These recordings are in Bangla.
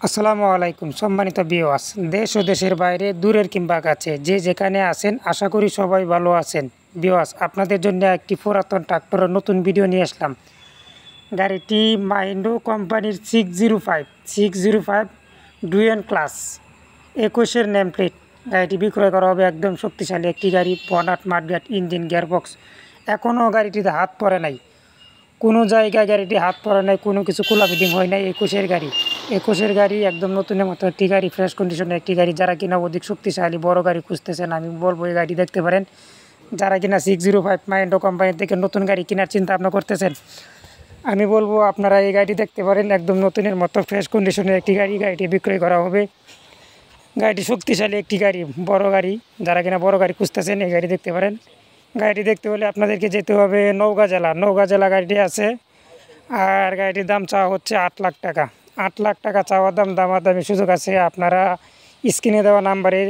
আসসালামু আলাইকুম সম্মানিত ভিউয়ার্স, দেশ ও দেশের বাইরে দূরের কিংবা কাছে যে যেখানে আছেন আশা করি সবাই ভালো আছেন। ভিউয়ার্স, আপনাদের জন্য একটি পুরাতন ট্রাক্টরের নতুন ভিডিও নিয়ে আসলাম। গাড়িটি মাইন্ডো কোম্পানির 605 ডুয়েন ক্লাস 21-এর নেম প্লেট। গাড়িটি বিক্রয় করা হবে। একদম শক্তিশালী একটি গাড়ি, বনাট মাঠগাট ইঞ্জিন গিয়ারবক্স। এখনও গাড়িটিতে হাত পড়ে নাই, কোনো জায়গায় গাড়িটি হাত পড়ে নাই, কোনো কিছু খোলা ফিটিং হয় নাই। 21-এর গাড়ি একদম নতুনের মতো একটি গাড়ি, ফ্রেশ কন্ডিশনের একটি গাড়ি। যারা কিনা অধিক শক্তিশালী বড় গাড়ি খুঁজতেছেন, আমি বলবো এই গাড়ি দেখতে পারেন। যারা কিনা 605 মাইন্ডো কোম্পানি থেকে নতুন গাড়ি কেনার চিন্তা ভাবনা করতেছেন, আমি বলবো আপনারা এই গাড়ি দেখতে পারেন। একদম নতুনের মতো ফ্রেশ কন্ডিশনের একটি গাড়ি, গাড়িটি বিক্রয় করা হবে। গাড়িটি শক্তিশালী একটি গাড়ি, বড় গাড়ি। যারা কিনা বড় গাড়ি খুঁজতেছেন এই গাড়ি দেখতে পারেন। গাড়িটি দেখতে হলে আপনাদেরকে যেতে হবে নওগাঁ জেলা গাড়িটি আছে। আর গাড়িটির দাম চাওয়া হচ্ছে 8 লাখ টাকা। 8 লাখ টাকা চাওয়া দাম, দামাদামি সুযোগ আছে। আপনারা স্ক্রিনে দেওয়া নাম্বারে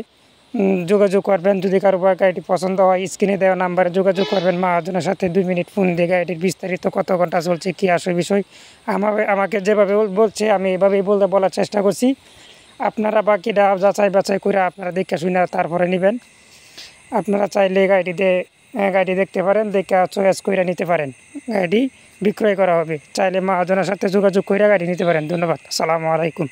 যোগাযোগ করবেন। যদি কারো গাড়িটি পছন্দ হয় স্ক্রিনে দেওয়া নাম্বারে যোগাযোগ করবেন। মহাজনের সাথে 2 মিনিট ফোন দিয়ে গাড়িটির বিস্তারিত কত ঘন্টা চলছে, কী আসে বিষয় আমাকে যেভাবে বলছে আমি এভাবেই বলার চেষ্টা করছি। আপনারা বাকিটা যাচাই বাছাই করে আপনারা দেখে শুনে তারপরে নেবেন। আপনারা চাইলে গাড়ি দেখতে পারেন, দেখে চয়েস করে নিতে পারেন। গাড়ি বিক্রয় করা হবে। চাইলে মহাজনের সাথে যোগাযোগ করে গাড়ি নিতে পারেন। ধন্যবাদ। আসসালামু আলাইকুম।